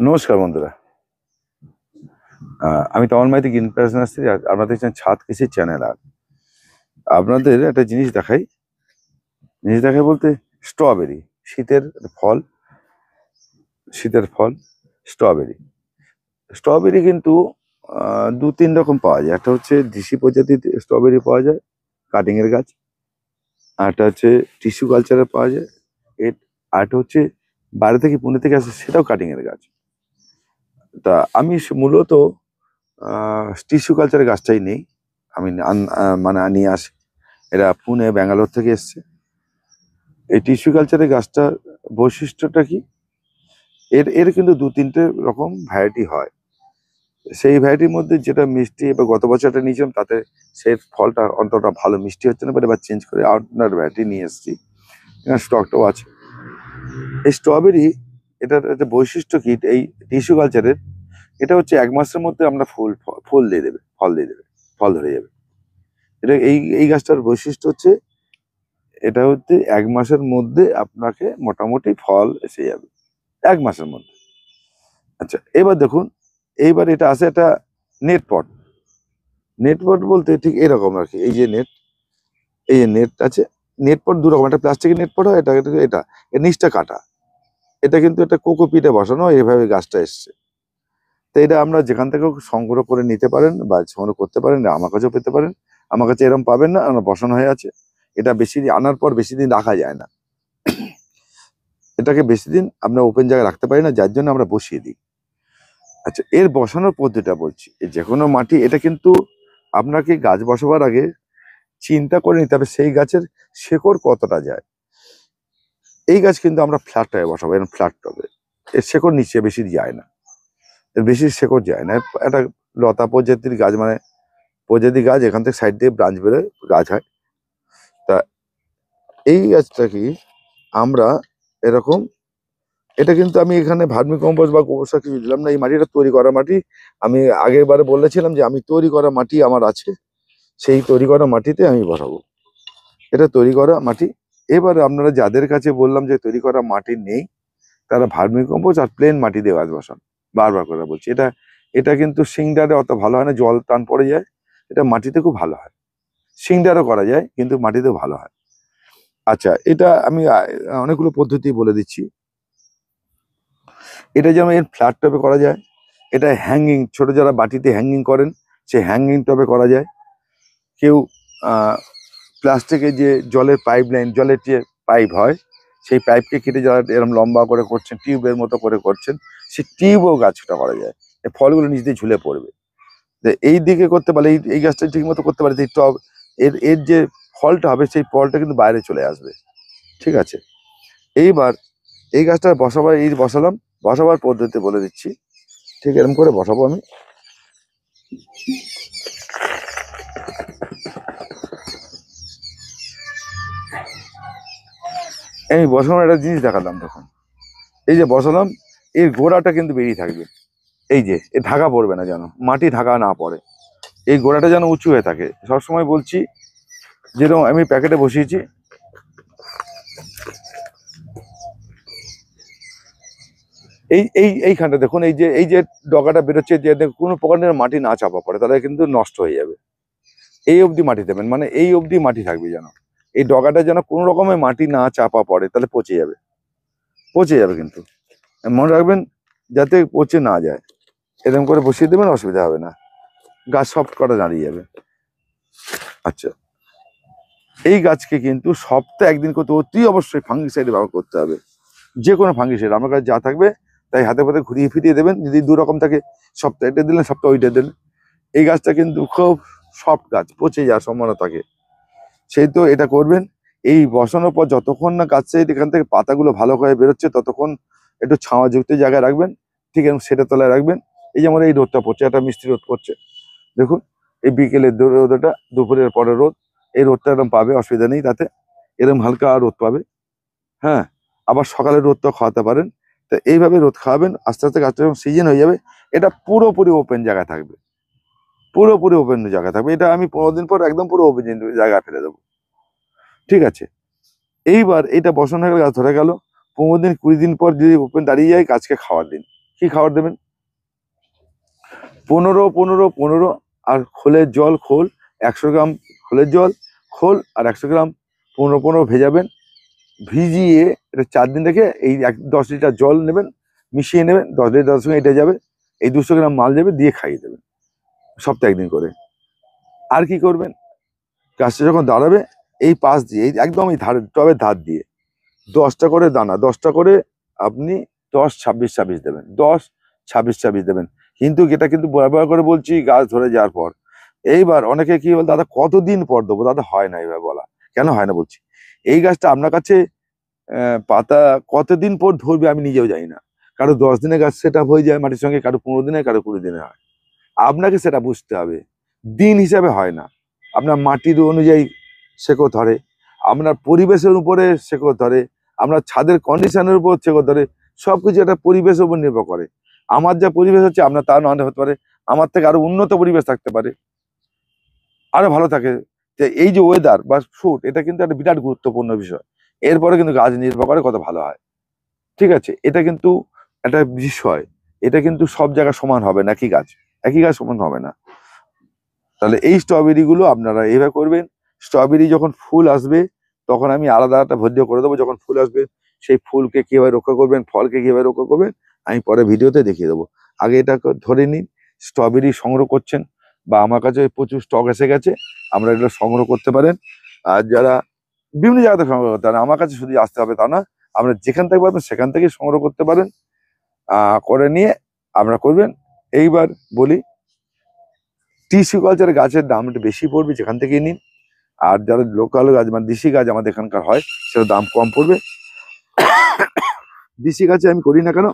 নমস্কার বন্ধুরা। আমি Tamal Maiti green plus nursery. আপনারা দেখছেন ছাদ কৃষির চ্যানেল। আর আপনাদের একটা জিনিস দেখাই বলতে স্ট্রবেরি, শীতের ফল। শীতের ফল স্ট্রবেরি। স্ট্রবেরি কিন্তু দু তিন রকম পাওয়া যায়। একটা হচ্ছে দেশি প্রজাতির স্ট্রবেরি পাওয়া যায়, কাটিং এর গাছ। আর একটা হচ্ছে টিস্যু কালচারে পাওয়া যায়। এর আরেকটা হচ্ছে বাইরে থেকে, পুনে থেকে আসে, সেটাও কাটিং এর গাছ। তা আমি মূলত টিস্যু কালচারের গাছটাই নেই। আমি মানে নিয়ে আসি, এরা পুনে ব্যাঙ্গালোর থেকে এসছে। এই টিস্যু কালচারের গাছটার বৈশিষ্ট্যটা কি, এর এর কিন্তু দু তিনটে রকম ভ্যারাইটি হয়। সেই ভ্যারাইটির মধ্যে যেটা মিষ্টি, এবার গত বছরটা নিয়েছিলাম, তাতে সেই ফলটা অন্তত ভালো মিষ্টি হচ্ছে না, এবার চেঞ্জ করে আপনার ভ্যারাইটি নিয়ে এসেছি। এখানে স্টকটাও আছে। এই স্ট্রবেরি, এটার একটা বৈশিষ্ট্য কি এই টিস্যু কালচারের, এটা হচ্ছে 1 মাসের মধ্যে আমরা ফুল দিয়ে দেবে, ফল দিয়ে দেবে, ফল ধরে যাবে। এটা এই গাছটার বৈশিষ্ট্য হচ্ছে, এটা হচ্ছে 1 মাসের মধ্যে আপনাকে মোটামুটি ফল এসে যাবে, 1 মাসের মধ্যে। আচ্ছা, এবার দেখুন, এইবার এটা আছে একটা নেট পট। নেট পট বলতে ঠিক এরকম আর কি। এই যে নেট, এই যে নেট আছে। নেট পট দু রকম, একটা প্লাস্টিকের নেট পট হয়, এটা এর নিচটা কাটা। এটা কিন্তু একটা কোকোপিটে বসানো, এইভাবে গাছটা এসছে। তো এটা আমরা যেখান থেকে সংগ্রহ করে নিতে পারেন বা সংগ্রহ করতে পারেন, আমার কাছেও পেতে পারেন। আমার কাছে এরকম পাবেন না, আমার বসানো হয়ে আছে। এটা বেশি দিন আনার পর বেশি দিন রাখা যায় না। এটাকে বেশি দিন আমরা ওপেন জায়গায় রাখতে পারি না, যার জন্য আমরা বসিয়ে দিই। আচ্ছা, এর বসানোর পদ্ধতিটা বলছি। যে কোনো মাটি, এটা কিন্তু আপনাকে গাছ বসাবার আগে চিন্তা করে নিতে হবে সেই গাছের শেকড় কতটা যায়। এই গাছ কিন্তু আমরা ফ্ল্যাট টবে বসাবো, এরকম ফ্ল্যাট টবে। এর শেকড় নিচে বেশি যায় না, এর বেশি শেকড় যায় না। একটা লতা প্রজাতির গাছ, মানে প্রজাতি গাছ, এখান থেকে সাইড দিয়ে ব্রাঞ্চ বেরোয়, গাছ হয়। তা এই গাছটা কি আমরা এরকম, এটা কিন্তু আমি এখানে ভার্মি কম্পোস্ট বা গোবর সার কিছু দিলাম না। এই মাটিটা তৈরি করা মাটি। আমি আগের বারে বলেছিলাম যে আমি তৈরি করা মাটি আমার আছে, সেই তৈরি করা মাটিতে আমি বসাবো। এটা তৈরি করা মাটি। এবার আপনারা যাদের কাছে বললাম যে তৈরি করা মাটি নেই, তারা ভার্মি কম্পোস্ট আর প্লেন মাটি দিয়ে গাছ বসান। বারবার করে বলছি, এটা এটা কিন্তু সিংডারে অত ভালো হয় না, জল টান পড়ে যায়। এটা মাটিতে খুব ভালো হয়। সিংডারও করা যায়, কিন্তু মাটিতেও ভালো হয়। আচ্ছা, এটা আমি অনেকগুলো পদ্ধতি বলে দিচ্ছি। এটা যেমন এর ফ্ল্যাট টবে করা যায়। এটা হ্যাঙ্গিং, ছোট যারা বাটিতে হ্যাঙ্গিং করেন, সেই হ্যাঙ্গিং টবে করা যায়। কেউ প্লাস্টিকের যে জলের পাইপ লাইন, জলের যে পাইপ হয়, সেই পাইপকে কেটে যারা এরকম লম্বা করে করছেন, টিউবের মতো করে করছেন, সেই টিউবও গাছটা করা যায়। এই ফলগুলো নিচ দিয়ে ঝুলে পড়বে। এই দিকে করতে পারলে, এই গাছটা ঠিক মতো করতে পারে, এই টব, এর এর যে ফলটা হবে, সেই ফলটা কিন্তু বাইরে চলে আসবে। ঠিক আছে। এইবার এই গাছটা বসাবার, এই বসালাম, বসাবার পদ্ধতি বলে দিচ্ছি। ঠিক এরকম করে বসাবো আমি। এই বসানোর একটা জিনিস দেখালাম, দেখুন। এই যে বসালাম, এর গোড়াটা কিন্তু বেরিয়ে থাকবে। এই যে এ ঢাকা পড়বে না, যেন মাটি ঢাকা না পড়ে। এই গোড়াটা যেন উঁচু হয়ে থাকে। সবসময় বলছি, যেরকম আমি প্যাকেটে বসিয়েছি, এইখানটা দেখুন, এই যে ডগাটা বেরোচ্ছে, যে কোনো প্রকারের মাটি না চাপা পড়ে, তাহলে কিন্তু নষ্ট হয়ে যাবে। এই অবধি মাটি দেবেন, মানে এই অবধি মাটি থাকবে যেন। এই ডগাটা যেন কোনো রকমের মাটি না চাপা পড়ে, তাহলে পচে যাবে, পচে যাবে কিন্তু। মনে রাখবেন যাতে পচে না যায়। এরকম করে বসিয়ে দেবেন, অসুবিধা হবে না, গাছ সফট করে দাঁড়িয়ে যাবে। আচ্ছা, এই গাছকে কিন্তু সপ্তাহে একদিন করতে অতি অবশ্যই ফাঙ্গিসাইড ব্যবহার করতে হবে। যে কোনো ফাঙ্গিসাইড আমার কাছে যা থাকবে তাই হাতে পাতে ঘুরিয়ে ফিরিয়ে দেবেন। যদি দু রকম থাকে, সপ্তাহে এটা দিলেন, সপ্তাহে ওইটা দিলেন। এই গাছটা কিন্তু খুব সফট গাছ, পচে যাওয়ার সম্ভাবনা থাকে, সেই তো এটা করবেন। এই বসানোর পর যতক্ষণ না গাছ এখান থেকে পাতাগুলো ভালো করে বেরোচ্ছে, ততক্ষণ একটু ছাওয়াযুক্ত জায়গায় রাখবেন। ঠিক এরকম সেটা তলায় রাখবেন। এই যেমন এই রোদটা পড়ছে, একটা মিষ্টি রোদ পড়ছে, দেখুন। এই বিকেলের রোদটা, দুপুরের পরে রোদ, এই রোদটা এরকম পাবে, অসুবিধা নেই তাতে। এরকম হালকা রোদ পাবে। হ্যাঁ, আবার সকালে রোদটা খাওয়াতে পারেন। তো এইভাবে রোদ খাওয়াবেন, আস্তে আস্তে গাছটা যখন সিজন হয়ে যাবে, এটা পুরোপুরি ওপেন জায়গায় থাকবে, পুরোপুরি ওপেন জায়গায় থাকবে। এটা আমি 15 দিন পর একদম পুরো ওপেন জায়গায় ফেলে দেবো। ঠিক আছে। এইবার এটা বসানো হয়ে গেলে, গাছ ধরে গেল। 15 দিন 20 দিন পর যদি ওপেন দাঁড়িয়ে যায়, গাছকে খাওয়ার দিন। কি খাবার দেবেন? 15-15-15 আর খোলের জল, খোল 100 গ্রাম খোলের জল, খোল আর 100 গ্রাম 15-15 ভেজাবেন। ভিজিয়ে এটা 4 দিন রেখে এই 10 লিটার জল নেবেন, মিশিয়ে নেবেন, 10 লিটার সঙ্গে এটা যাবে, এই 200 গ্রাম মাল যাবে, দিয়ে খাইয়ে দেবেন সপ্তাহে 1 দিন করে। আর কি করবেন, গাছটা যখন দাঁড়াবে এই পাশ দিয়ে এই একদম এই টবের ধার দিয়ে 10টা করে দানা, 10টা করে আপনি 10-26-26 দেবেন, 10-26-26 দেবেন। কিন্তু এটা কিন্তু ব্যবহার করে বলছি গাছ ধরে যাওয়ার পর। এইবার অনেকে কি বল, দাদা কতদিন পর দেবো? দাদা হয় না এইভাবে বলা। কেন হয় না বলছি, এই গাছটা আপনার কাছে পাতা কতদিন পর ধরবে আমি নিজেও জানি না। কারো 10 দিনে গাছ সেট আপ হয়ে যায় মাটির সঙ্গে, কারো 15 দিনে, কারো 20 দিনে হয়। আপনাকে সেটা বুঝতে হবে, দিন হিসাবে হয় না। আপনার মাটির অনুযায়ী শেকড় ধরে, আপনার পরিবেশের উপরে শেকড় ধরে, আপনার ছাদের কন্ডিশনের উপর শেকড় ধরে। সবকিছু একটা পরিবেশের উপর নির্ভর করে। আমার যা পরিবেশ হচ্ছে আপনার তা না হতে পারে, আমার থেকে আরো উন্নত পরিবেশ থাকতে পারে, আরো ভালো থাকে। যে এই যে ওয়েদার বা শুট, এটা কিন্তু একটা বিরাট গুরুত্বপূর্ণ বিষয়। এরপরে কিন্তু গাছ নির্ভর করে কত ভালো হয়। ঠিক আছে, এটা কিন্তু একটা বিষয়। এটা কিন্তু সব জায়গায় সমান হবে না, একই গাছ সমান হবে না। তাহলে এই স্ট্রবেরি গুলো আপনারা এইভাবে করবেন। স্ট্রবেরি যখন ফুল আসবে তখন আমি আলাদা একটা ভিডিও করে দেবো। যখন ফুল আসবে সেই ফুলকে কিভাবে রক্ষা করবেন, ফলকে কিভাবে রক্ষা করবেন, আমি পরে ভিডিওতে দেখিয়ে দেবো। আগে এটা ধরে নিন, স্ট্রবেরি সংগ্রহ করছেন বা আমার কাছে প্রচুর স্টক এসে গেছে, আমরা এগুলো সংগ্রহ করতে পারেন। আর যারা বিভিন্ন জায়গা থেকে সংগ্রহ করতে পারেন, আমার কাছে শুধু আসতে হবে তা না, আপনারা যেখান থেকে পারবেন সেখান থেকে সংগ্রহ করতে পারেন। করে নিয়ে আপনারা করবেন। এইবার বলি, টিস্যু কালচারের গাছের দাম একটু বেশি পড়বে যেখান থেকে নিন। আর যারা লোকাল গাছ মানে দেশি গাছ আমাদের এখানকার হয়, সেটা দাম কম পড়বে। দেশি গাছে আমি করি না কেন,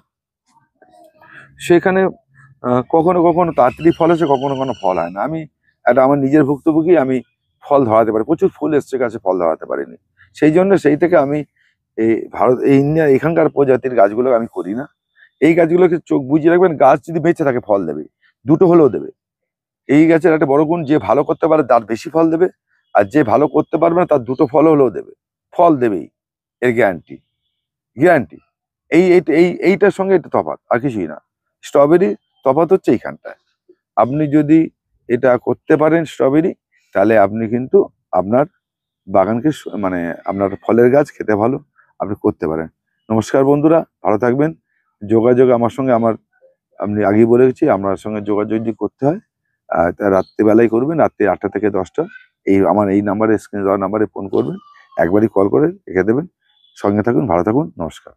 সেখানে কখনো কখনো তাড়াতাড়ি ফল আসে, কখনো কখনো ফল হয় না। আমি একটা আমার নিজের ভুক্তভোগী, আমি ফল ধরাতে পারি, প্রচুর ফুল এসছে গাছে, ফল ধরাতে পারিনি। সেই জন্য সেই থেকে আমি এই ইন্ডিয়া এখানকার প্রজাতির গাছগুলো আমি করি না। এই গাছগুলোকে চোখ বুঝিয়ে রাখবেন, গাছ যদি বেঁচে থাকে ফল দেবে, দুটো হলেও দেবে। এই গাছের একটা বড় গুণ, যে ভালো করতে পারে তার বেশি ফল দেবে, আর যে ভালো করতে পারবে না তার দুটো ফল হলেও দেবে, ফল দেবেই, এর গ্যারান্টি, গ্যারান্টি। এইটার সঙ্গে এটা তফাৎ, আর কিছুই না। স্ট্রবেরি তফাৎ হচ্ছে এইখানটায়। আপনি যদি এটা করতে পারেন স্ট্রবেরি, তাহলে আপনি কিন্তু আপনার বাগানকে মানে আপনার ফলের গাছ খেতে ভালো, আপনি করতে পারেন। নমস্কার বন্ধুরা, ভালো থাকবেন। যোগাযোগ আমার সঙ্গে, আপনি আগেই বলে গেছি, আপনার সঙ্গে যোগাযোগ যদি করতে হয় তা রাত্রিবেলায় করবেন, রাত্রি 8টা থেকে 10টা। আমার এই নাম্বারে, স্ক্রিনে দেওয়া নাম্বারে ফোন করবেন, একবারই কল করে রেখে দেবেন। সঙ্গে থাকুন, ভালো থাকুন, নমস্কার।